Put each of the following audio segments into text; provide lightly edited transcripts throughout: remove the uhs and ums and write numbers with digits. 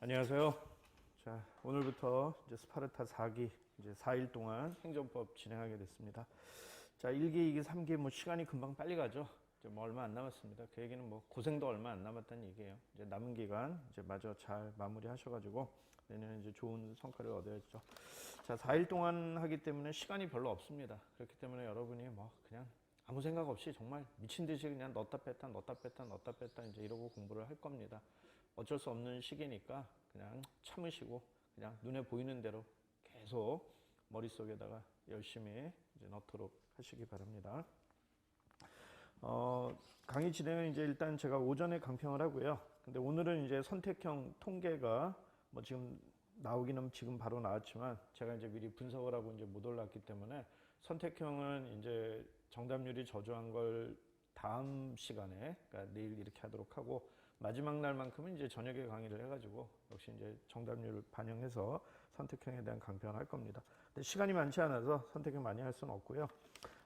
안녕하세요. 자, 오늘부터 이제 스파르타 4기 이제 4일 동안 행정법 진행하게 됐습니다. 자, 1기, 2기, 3기 뭐 시간이 금방 빨리 가죠. 이제 뭐 얼마 안 남았습니다. 그 얘기는 뭐 고생도 얼마 안 남았다는 얘기예요. 이제 남은 기간 이제 마저 잘 마무리하셔가지고 내년에 이제 좋은 성과를 얻어야죠. 자, 4일 동안 하기 때문에 시간이 별로 없습니다. 그렇기 때문에 여러분이 뭐 그냥 아무 생각 없이 정말 미친 듯이 그냥 넣었다 뺐다 넣었다 뺐다 넣었다 뺐다 이제 이러고 공부를 할 겁니다. 어쩔 수 없는 시기니까 그냥 참으시고 그냥 눈에 보이는 대로 계속 머릿속에다가 열심히 이제 넣도록 하시기 바랍니다. 강의 진행은 이제 일단 제가 오전에 강평을 하고요. 근데 오늘은 이제 선택형 통계가 뭐 지금 나오기는 지금 바로 나왔지만 제가 이제 미리 분석을 하고 이제 못 올랐기 때문에 선택형은 이제 정답률이 저조한 걸 다음 시간에 그러니까 내일 이렇게 하도록 하고 마지막 날만큼은 이제 저녁에 강의를 해가지고 역시 이제 정답률을 반영해서 선택형에 대한 강평을 할 겁니다. 근데 시간이 많지 않아서 선택형 많이 할 수는 없고요.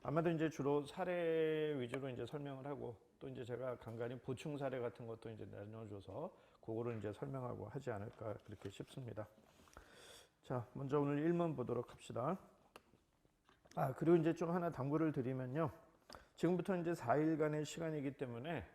아마도 이제 주로 사례 위주로 이제 설명을 하고 또 이제 제가 간간히 보충 사례 같은 것도 이제 나눠줘서 그거를 이제 설명하고 하지 않을까 그렇게 싶습니다. 자, 먼저 오늘 1문 보도록 합시다. 그리고 이제 좀 하나 당부를 드리면요. 지금부터 이제 4일간의 시간이기 때문에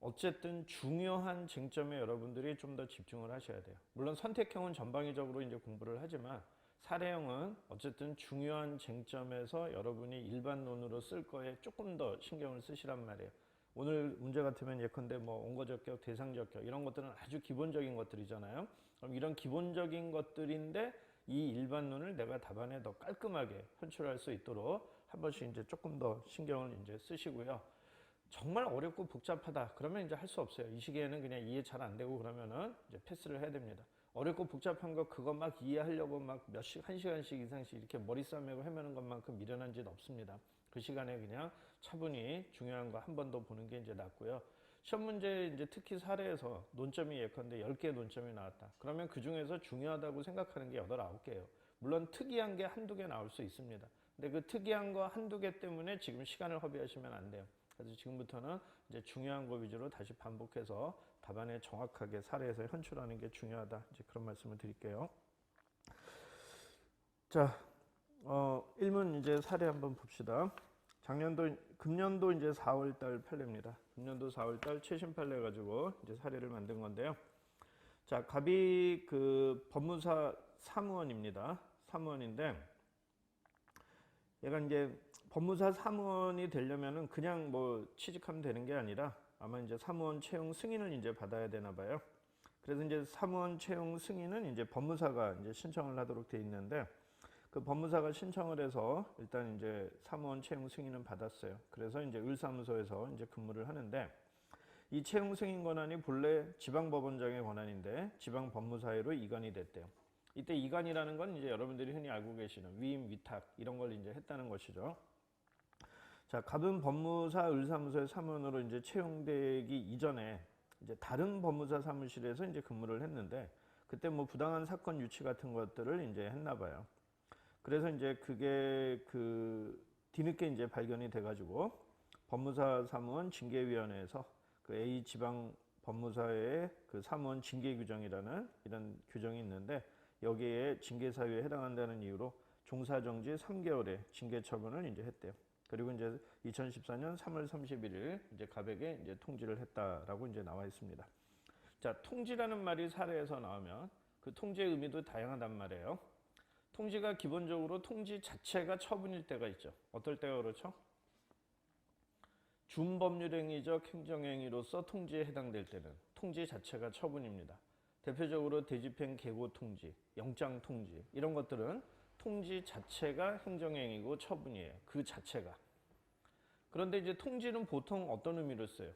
어쨌든 중요한 쟁점에 여러분들이 좀 더 집중을 하셔야 돼요. 물론 선택형은 전방위적으로 이제 공부를 하지만 사례형은 어쨌든 중요한 쟁점에서 여러분이 일반론으로 쓸 거에 조금 더 신경을 쓰시란 말이에요. 오늘 문제 같으면 예컨대 뭐 온거적격, 대상적격 이런 것들은 아주 기본적인 것들이잖아요. 그럼 이런 기본적인 것들인데 이 일반론을 내가 답안에 더 깔끔하게 현출할 수 있도록 한 번씩 이제 조금 더 신경을 이제 쓰시고요. 정말 어렵고 복잡하다 그러면 이제 할 수 없어요. 이 시기에는 그냥 이해 잘 안 되고 그러면은 이제 패스를 해야 됩니다. 어렵고 복잡한 거 그거 막 이해하려고 막 한 시간씩 이상씩 이렇게 머리 싸매고 헤매는 것만큼 미련한 짓 없습니다. 그 시간에 그냥 차분히 중요한 거 한 번 더 보는 게 이제 낫고요. 시험 문제 이제 특히 사례에서 논점이 예컨대 10개 논점이 나왔다. 그러면 그 중에서 중요하다고 생각하는 게 8, 9개예요. 물론 특이한 게 한두 개 나올 수 있습니다. 근데 그 특이한 거 한두 개 때문에 지금 시간을 허비하시면 안 돼요. 그래서 지금부터는 이제 중요한 거 위주로 다시 반복해서 답안에 정확하게 사례에서 현출하는 게 중요하다. 이제 그런 말씀을 드릴게요. 자, 1문 이제 사례 한번 봅시다. 금년도 이제 4월달 판례입니다. 금년도 4월달 최신 판례 가지고 이제 사례를 만든 건데요. 자, 갑이 그 법무사 사무원입니다. 사무원인데 얘가 이제 법무사 사무원이 되려면은 그냥 뭐 취직하면 되는 게 아니라 아마 이제 사무원 채용 승인을 이제 받아야 되나 봐요. 그래서 이제 사무원 채용 승인은 이제 법무사가 이제 신청을 하도록 돼 있는데 그 법무사가 신청을 해서 일단 이제 사무원 채용 승인은 받았어요. 그래서 이제 을사무소에서 이제 근무를 하는데 이 채용 승인 권한이 본래 지방법원장의 권한인데 지방법무사회로 이관이 됐대요. 이때 이관이라는 건 이제 여러분들이 흔히 알고 계시는 위임, 위탁 이런 걸 이제 했다는 것이죠. 자, 갑은 법무사 을사무소의 사무원으로 이제 채용되기 이전에 이제 다른 법무사 사무실에서 이제 근무를 했는데 그때 뭐 부당한 사건 유치 같은 것들을 이제 했나 봐요. 그래서 이제 그게 그 뒤늦게 이제 발견이 돼가지고 법무사 사무원 징계위원회에서 그 A 지방 법무사의 그 사무원 징계 규정이라는 이런 규정이 있는데 여기에 징계 사유에 해당한다는 이유로 종사정지 3개월의 징계 처분을 이제 했대요. 그리고 이제 2014년 3월 31일 이제 갑에게 이제 통지를 했다라고 이제 나와 있습니다. 자, 통지라는 말이 사례에서 나오면 그 통지의 의미도 다양하단 말이에요. 통지가 기본적으로 통지 자체가 처분일 때가 있죠. 어떨 때가 그렇죠? 준법률행위적 행정행위로서 통지에 해당될 때는 통지 자체가 처분입니다. 대표적으로 대집행 계고 통지, 영장 통지 이런 것들은 통지 자체가 행정행위고 처분이에요. 그 자체가. 그런데 이제 통지는 보통 어떤 의미로 써요?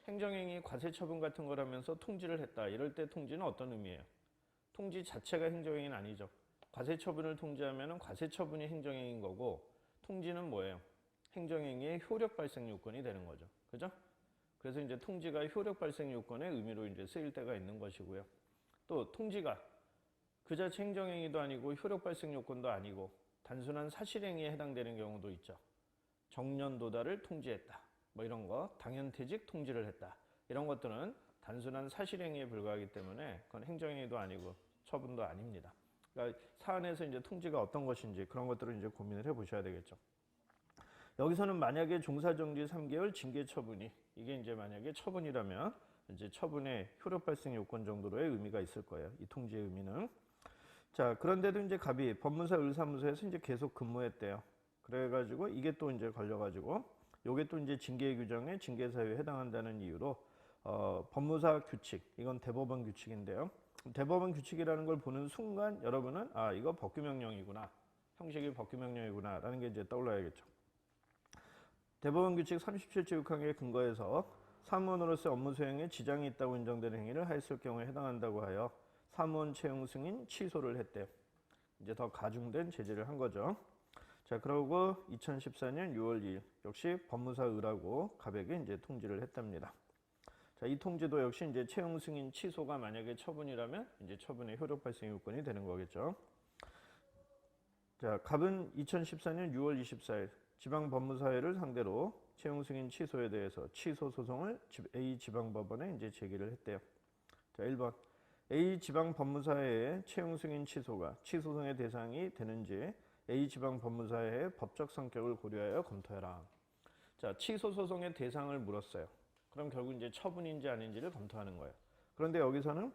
행정행위 과세처분 같은 거라면서 통지를 했다. 이럴 때 통지는 어떤 의미예요? 통지 자체가 행정행위는 아니죠. 과세처분을 통지하면 과세처분이 행정행위인 거고 통지는 뭐예요? 행정행위의 효력 발생 요건이 되는 거죠. 그죠? 그래서 이제 통지가 효력 발생 요건의 의미로 이제 쓰일 때가 있는 것이고요. 또 통지가 그 자체 행정행위도 아니고 효력 발생 요건도 아니고 단순한 사실행위에 해당되는 경우도 있죠. 정년 도달을 통지했다. 뭐 이런 거, 당연퇴직 통지를 했다. 이런 것들은 단순한 사실행위에 불과하기 때문에 그건 행정행위도 아니고 처분도 아닙니다. 그러니까 사안에서 이제 통지가 어떤 것인지 그런 것들을 이제 고민을 해보셔야 되겠죠. 여기서는 만약에 종사정지 3개월 징계 처분이 이게 이제 만약에 처분이라면 이제 처분의 효력 발생 요건 정도로의 의미가 있을 거예요. 이 통지의 의미는. 자, 그런데도 이제 갑이 법무사 을사무소에서 이제 계속 근무했대요. 그래가지고 이게 또 이제 걸려가지고 요게 또 이제 징계 규정에 징계 사유에 해당한다는 이유로 법무사 규칙, 이건 대법원 규칙인데요. 대법원 규칙이라는 걸 보는 순간 여러분은 아, 이거 법규명령이구나, 형식이 법규명령이구나 라는 게 이제 떠올라야겠죠. 대법원 규칙 37조 6항에 근거해서 사무원으로서 업무 수행에 지장이 있다고 인정되는 행위를 하였을 경우에 해당한다고 하여 사무원 채용 승인 취소를 했대요. 이제 더 가중된 제재를 한 거죠. 자, 그러고 2014년 6월 2일 역시 법무사 을하고 갑에게 이제 통지를 했답니다. 자, 이 통지도 역시 이제 채용 승인 취소가 만약에 처분이라면 이제 처분의 효력 발생 요건이 되는 거겠죠. 자, 갑은 2014년 6월 24일 지방법무사회를 상대로 채용 승인 취소에 대해서 취소 소송을 A 지방법원에 이제 제기를 했대요. 자, 1번 A 지방법무사회의 채용 승인 취소가 취소송의 대상이 되는지 A 지방법무사회의 법적 성격을 고려하여 검토해라. 자, 취소 소송의 대상을 물었어요. 그럼 결국 이제 처분인지 아닌지를 검토하는 거예요. 그런데 여기서는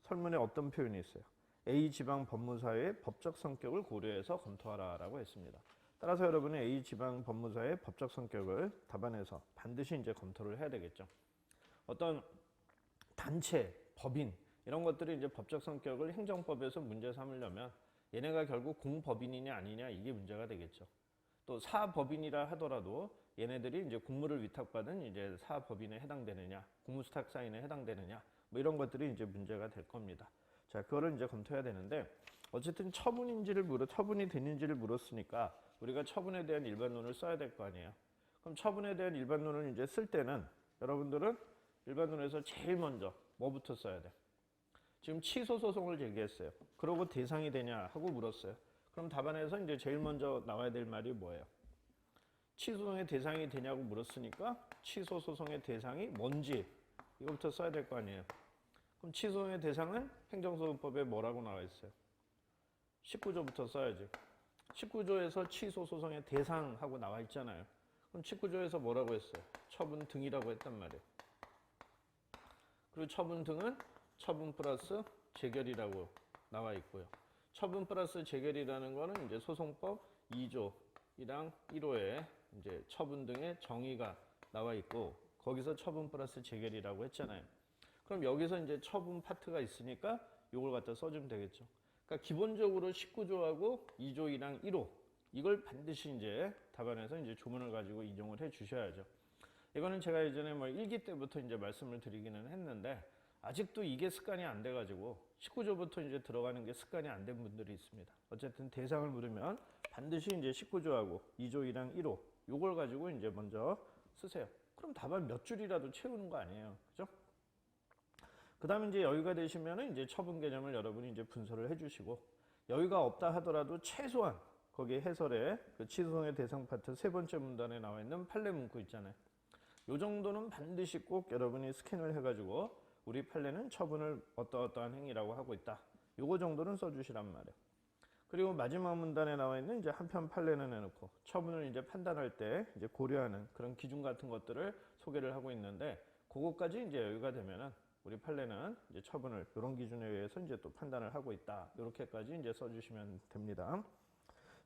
설문에 어떤 표현이 있어요? A 지방법무사회의 법적 성격을 고려해서 검토하라라고 했습니다. 따라서 여러분은 A 지방법무사의 법적 성격을 답안에서 반드시 이제 검토를 해야 되겠죠. 어떤 단체, 법인 이런 것들이 이제 법적 성격을 행정법에서 문제 삼으려면 얘네가 결국 공법인이냐 아니냐 이게 문제가 되겠죠. 또 사법인이라 하더라도 얘네들이 이제 공무를 위탁받은 이제 사법인에 해당되느냐, 공무수탁 사인에 해당되느냐, 뭐 이런 것들이 이제 문제가 될 겁니다. 자, 그거를 이제 검토해야 되는데 어쨌든 처분이 됐는지를 물었으니까 우리가 처분에 대한 일반론을 써야 될 거 아니에요. 그럼 처분에 대한 일반론을 이제 쓸 때는 여러분들은 일반론에서 제일 먼저 뭐부터 써야 돼? 지금 취소 소송을 제기했어요. 그러고 대상이 되냐 하고 물었어요. 그럼 답안에서 이제 제일 먼저 나와야 될 말이 뭐예요? 취소소송의 대상이 되냐고 물었으니까 취소 소송의 대상이 뭔지 이거부터 써야 될 거 아니에요. 그럼 취소소송의 대상은 행정소송법에 뭐라고 나와 있어요? 19조부터 써야지. 19조에서 취소 소송의 대상하고 나와 있잖아요. 그럼 19조에서 뭐라고 했어요? 처분 등이라고 했단 말이에요. 그리고 처분 등은 처분 플러스 재결이라고 나와 있고요. 처분 플러스 재결이라는 거는 이제 소송법 2조이랑 1호에 이제 처분 등의 정의가 나와 있고 거기서 처분 플러스 재결이라고 했잖아요. 그럼 여기서 이제 처분 파트가 있으니까 이걸 갖다 써주면 되겠죠. 그러니까 기본적으로 19조하고 2조 1항 1호 이걸 반드시 이제 답안에서 이제 조문을 가지고 인용을 해 주셔야죠. 이거는 제가 예전에 뭐 1기 때부터 이제 말씀을 드리기는 했는데 아직도 이게 습관이 안 돼가지고 19조부터 이제 들어가는 게 습관이 안 된 분들이 있습니다. 어쨌든 대상을 물으면 반드시 이제 19조하고 2조 1항 1호 요걸 가지고 이제 먼저 쓰세요. 그럼 답안 몇 줄이라도 채우는 거 아니에요. 그죠? 그 다음에 이제 여유가 되시면은 이제 처분 개념을 여러분이 이제 분석을 해주시고 여유가 없다 하더라도 최소한 거기에 해설에 그 취소송의 대상 파트 세 번째 문단에 나와 있는 판례 문구 있잖아요. 요 정도는 반드시 꼭 여러분이 스캔을 해가지고 우리 판례는 처분을 어떠어떠한 행위라고 하고 있다. 요거 정도는 써주시란 말이에요. 그리고 마지막 문단에 나와 있는 이제 한편 판례는 해놓고 처분을 이제 판단할 때 이제 고려하는 그런 기준 같은 것들을 소개를 하고 있는데 그것까지 이제 여유가 되면은 우리 판례는 이제 처분을 이런 기준에 의해서 이제 또 판단을 하고 있다. 이렇게까지 이제 써주시면 됩니다.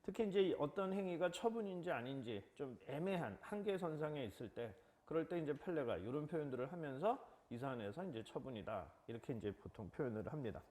특히 이제 어떤 행위가 처분인지 아닌지 좀 애매한 한계선상에 있을 때 그럴 때 이제 판례가 이런 표현들을 하면서 이 사안에서 이제 처분이다. 이렇게 이제 보통 표현을 합니다.